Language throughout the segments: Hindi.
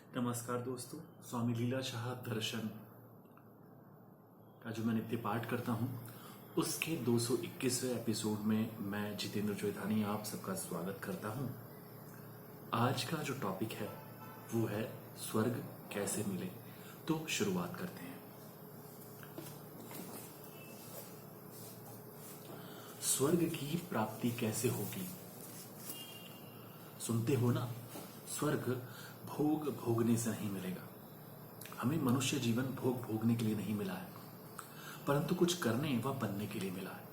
नमस्कार दोस्तों। स्वामी लीला शाह दर्शन का जो मैं नित्य पाठ करता हूँ उसके 221वें एपिसोड में मैं जितेंद्र चौधरी आप सबका स्वागत करता हूँ। आज का जो टॉपिक है वो है स्वर्ग कैसे मिले। तो शुरुआत करते हैं। स्वर्ग की प्राप्ति कैसे होगी? सुनते हो ना, स्वर्ग भोग भोगने से नहीं मिलेगा। हमें मनुष्य जीवन भोग भोगने के लिए नहीं मिला है, परंतु कुछ करने व बनने के लिए मिला है।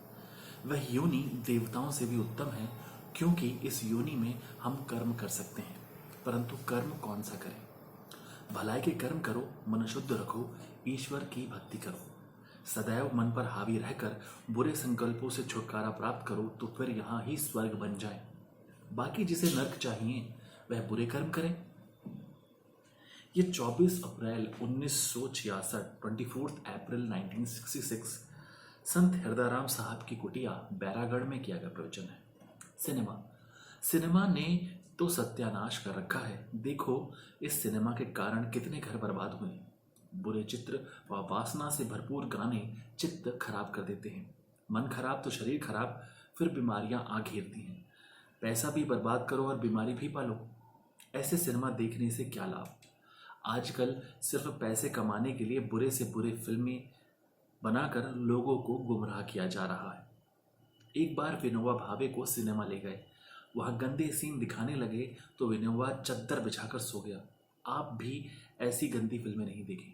वह योनि देवताओं से भी उत्तम है, क्योंकि इस योनि में हम कर्म कर सकते हैं। परंतु कर्म कौन सा करें? भलाई के कर्म करो, मन शुद्ध रखो, ईश्वर की भक्ति करो। सदैव मन पर हावी रहकर बुरे संकल्पों से छुटकारा प्राप्त करो, तो फिर यहाँ ही स्वर्ग बन जाए। बाकी जिसे नर्क चाहिए वह बुरे कर्म करे। ये 24 अप्रैल 1966 24 अप्रैल 1966 संत हृदयराम साहब की कुटिया बैरागढ़ में किया गया प्रवचन है। सिनेमा ने तो सत्यानाश कर रखा है। देखो इस सिनेमा के कारण कितने घर बर्बाद हुए। बुरे चित्र व वासना से भरपूर गाने चित्त खराब कर देते हैं। मन खराब तो शरीर खराब, फिर बीमारियां आ घेरती हैं। पैसा भी बर्बाद करो और बीमारी भी पालो। ऐसे सिनेमा देखने से क्या लाभ? आजकल सिर्फ पैसे कमाने के लिए बुरे से बुरे फिल्में बनाकर लोगों को गुमराह किया जा रहा है। एक बार विनोबा भावे को सिनेमा ले गए, वहां गंदे सीन दिखाने लगे तो विनोबा चद्दर बिछाकर सो गया। आप भी ऐसी गंदी फिल्में नहीं देखें।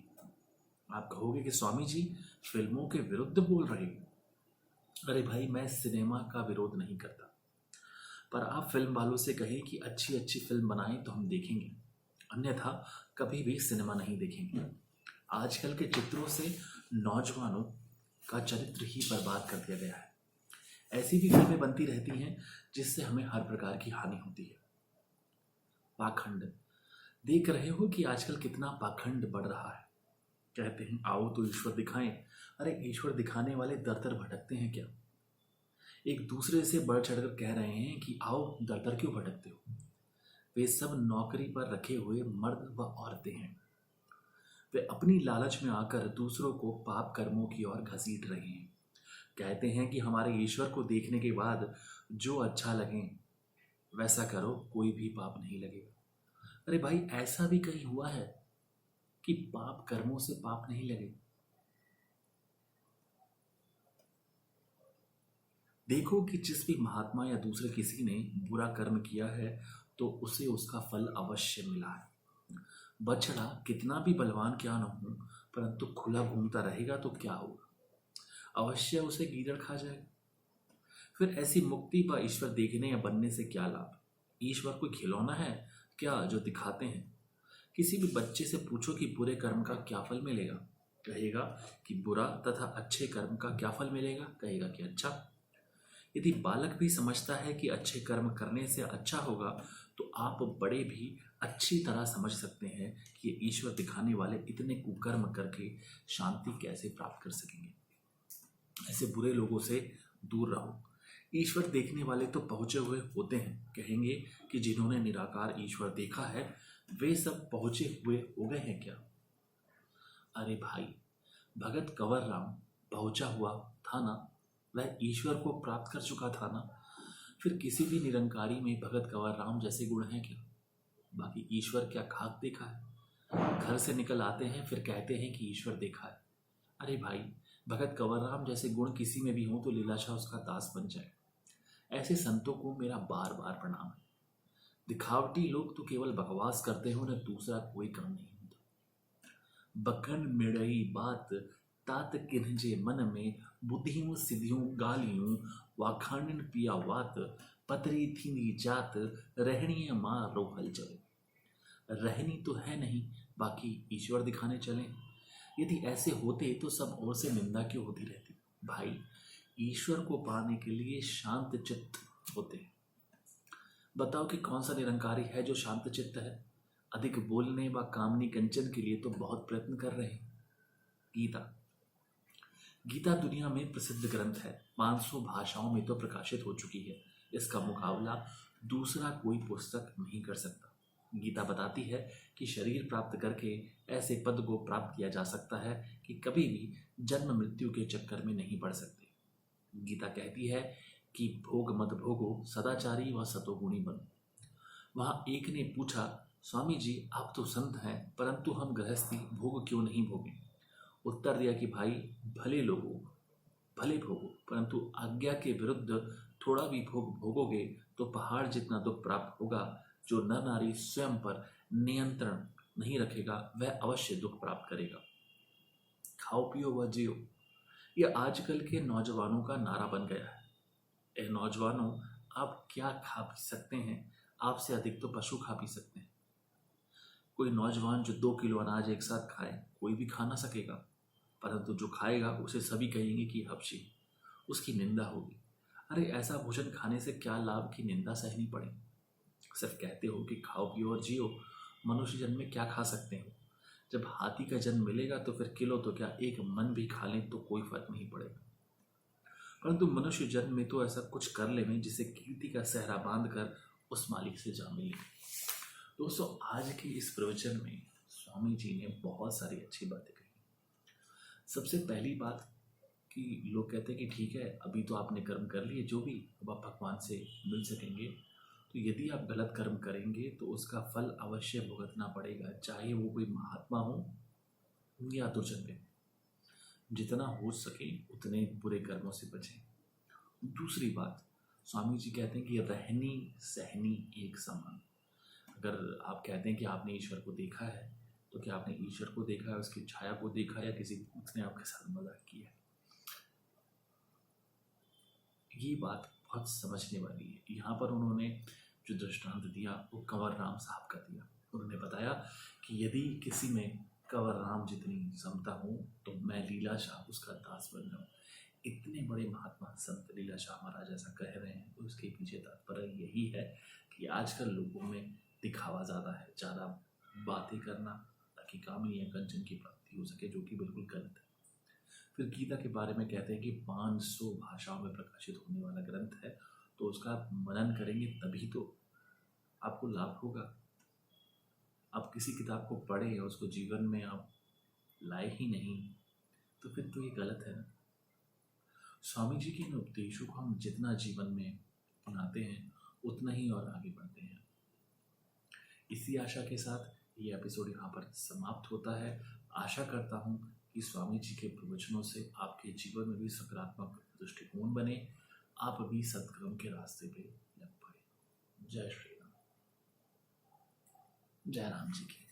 आप कहोगे कि स्वामी जी फिल्मों के विरुद्ध बोल रहे हो। अरे भाई, मैं सिनेमा का विरोध नहीं करता, पर आप फिल्म वालों से कहें कि अच्छी अच्छी फिल्म बनाएं तो हम देखेंगे, अन्यथा कभी भी सिनेमा नहीं देखेंगे। आजकल के चित्रों से नौजवानों का चरित्र ही बर्बाद कर दिया गया है। ऐसी भी फिल्में बनती रहती हैं जिससे हमें हर प्रकार की हानि होती है। पाखंड देख रहे हो कि आजकल कितना पाखंड बढ़ रहा है। कहते हैं आओ तो ईश्वर दिखाएं। अरे ईश्वर दिखाने वाले दर दर भटकते हैं क्या? एक दूसरे से बढ़ चढ़कर कह रहे हैं कि आओ, दर दर क्यों भटकते हो? वे सब नौकरी पर रखे हुए मर्द व औरतें हैं। वे अपनी लालच में आकर दूसरों को पाप कर्मों की ओर घसीट रहे हैं। कहते हैं कि हमारे ईश्वर को देखने के बाद जो अच्छा लगे वैसा करो, कोई भी पाप नहीं लगेगा। अरे भाई, ऐसा भी कहीं हुआ है कि पाप कर्मों से पाप नहीं लगे? देखो कि जिस भी महात्मा या दूसरे किसी ने बुरा कर्म किया है तो उसे उसका फल अवश्य मिला है। बछड़ा कितना भी बलवान क्या न हो, परंतु खुला घूमता रहेगा तो क्या होगा? अवश्य उसे गीदड़ खा जाएगा। फिर ऐसी मुक्ति व ईश्वर देखने या बनने से क्या लाभ? ईश्वर कोई खिलौना है क्या जो दिखाते हैं? किसी भी बच्चे से पूछो कि बुरे कर्म का क्या फल मिलेगा, कहेगा कि बुरा, तथा अच्छे कर्म का क्या फल मिलेगा, कहेगा कि अच्छा। यदि बालक भी समझता है कि अच्छे कर्म करने से अच्छा होगा, तो आप बड़े भी अच्छी तरह समझ सकते हैं कि ये ईश्वर दिखाने वाले इतने कुकर्म करके शांति कैसे प्राप्त कर सकेंगे। ऐसे बुरे लोगों से दूर रहो। ईश्वर देखने वाले तो पहुंचे हुए होते हैं। कहेंगे कि जिन्होंने निराकार ईश्वर देखा है वे सब पहुंचे हुए हो गए हैं क्या? अरे भाई, भगत कंवर राम पहुंचा हुआ था ना, वह ईश्वर को प्राप्त कर चुका था ना। फिर किसी भी निरंकारी में भगत कंवर राम जैसे गुण हैं क्या? बाकी ईश्वर क्या खाक देखा है? घर से निकल आते हैं फिर कहते हैं कि ईश्वर देखा है। अरे भाई, भगत कंवर राम जैसे गुण किसी में भी हो तो लीलाशाह उसका दास बन जाए। ऐसे संतों को मेरा बार बार प्रणाम है। दिखावटी लोग तो केवल बकवास करते हो, उन्हें दूसरा कोई काम नहीं होता। बखन मिड़ई बात तात किन्हजे मन में, बुद्धियों सिद्धियों गालियों वाखाणन पिया वात, पतरी थींदी जात रहणी माँ रोहल चले। रहनी तो है नहीं, बाकी ईश्वर दिखाने चले। यदि ऐसे होते तो सब ओर से निंदा क्यों होती रहती? भाई, ईश्वर को पाने के लिए शांत चित्त होते हैं। बताओ कि कौन सा निरंकारी है जो शांत चित्त है? अधिक बोलने व कामनी कंचन के लिए तो बहुत प्रयत्न कर रहे हैं। गीता दुनिया में प्रसिद्ध ग्रंथ है, 500 भाषाओं में तो प्रकाशित हो चुकी है। इसका मुकाबला दूसरा कोई पुस्तक नहीं कर सकता। गीता बताती है कि शरीर प्राप्त करके ऐसे पद को प्राप्त किया जा सकता है कि कभी भी जन्म मृत्यु के चक्कर में नहीं पड़ सकते। गीता कहती है कि भोग मत भोगो, सदाचारी व सतोगुणी बनो। वहाँ एक ने पूछा, स्वामी जी आप तो संत हैं, परंतु हम गृहस्थी भोग क्यों नहीं भोगे? उत्तर दिया कि भाई भले लोगो भले भोगो, परंतु आज्ञा के विरुद्ध थोड़ा भी भोग भोगोगे तो पहाड़ जितना दुख प्राप्त होगा। जो नर नारी स्वयं पर नियंत्रण नहीं रखेगा वह अवश्य दुख प्राप्त करेगा। खाओ पियो व जियो, यह आजकल के नौजवानों का नारा बन गया है। नौजवानों, आप क्या खा पी सकते हैं? आपसे अधिक तो पशु खा पी सकते हैं। कोई नौजवान जो 2 किलो अनाज एक साथ खाए, कोई भी खा ना सकेगा, परंतु जो खाएगा उसे सभी कहेंगे कि हबशी, उसकी निंदा होगी। अरे ऐसा भोजन खाने से क्या लाभ की निंदा सहनी पड़े? सिर्फ कहते हो कि खाओ पियो और जियो। मनुष्य जन्म में क्या खा सकते हो? जब हाथी का जन्म मिलेगा तो फिर किलो तो क्या एक मन भी खा लें तो कोई फर्क नहीं पड़ेगा। परंतु मनुष्य जन्म में तो ऐसा कुछ कर ले जिसे कीर्ति का सहरा बांध कर उस मालिक से जा मिले। दोस्तों, आज के इस प्रवचन में स्वामी जी ने बहुत सारी अच्छी बातें कही। सबसे पहली बात कि लोग कहते हैं कि ठीक है, अभी तो आपने कर्म कर लिए, जो भी, अब आप भगवान से मिल सकेंगे। तो यदि आप गलत कर्म करेंगे तो उसका फल अवश्य भुगतना पड़ेगा, चाहे वो कोई महात्मा हो या दुर्जन व्यक्ति। जितना हो सके उतने बुरे कर्मों से बचें। दूसरी बात, स्वामी जी कहते हैं कि रहनी सहनी एक समान। अगर आप कहते हैं कि आपने ईश्वर को देखा है, तो क्या आपने ईश्वर को देखा है, उसकी छाया को देखा, या किसी उसने आपके साथ मजाक किया है? ये बात बहुत समझने वाली है। यहाँ पर उन्होंने जो दृष्टांत दिया वो कंवर राम साहब का दिया। उन्होंने बताया कि यदि किसी में कंवर राम जितनी क्षमता हो तो मैं लीला शाह उसका दास बन जाऊँ। इतने बड़े महात्मा संत लीला शाह महाराज ऐसा कह रहे हैं, तो उसके पीछे तात्पर्य यही है कि आजकल लोगों में दिखावा ज़्यादा है, ज़्यादा बातें करना ताकि कामनी या कंचन की प्राप्ति हो सके, जो कि बिल्कुल गलत है। फिर गीता के बारे में कहते हैं कि 500 भाषाओं में प्रकाशित होने वाला ग्रंथ है, तो उसका आप मनन करेंगे तभी तो आपको लाभ होगा। आप किसी किताब को पढ़े या उसको जीवन में आप लाए ही नहीं, तो फिर तो ये गलत है ना। स्वामी जी के इन उपदेशों को हम जितना जीवन में अपनाते हैं उतना ही और आगे बढ़ते हैं। इसी आशा के साथ ये एपिसोड यहाँ पर समाप्त होता है। आशा करता हूँ कि स्वामी जी के प्रवचनों से आपके जीवन में भी सकारात्मक दृष्टिकोण बने, आप भी सत्कर्म के रास्ते पे लग पड़े। जय श्री राम, जय राम जी की।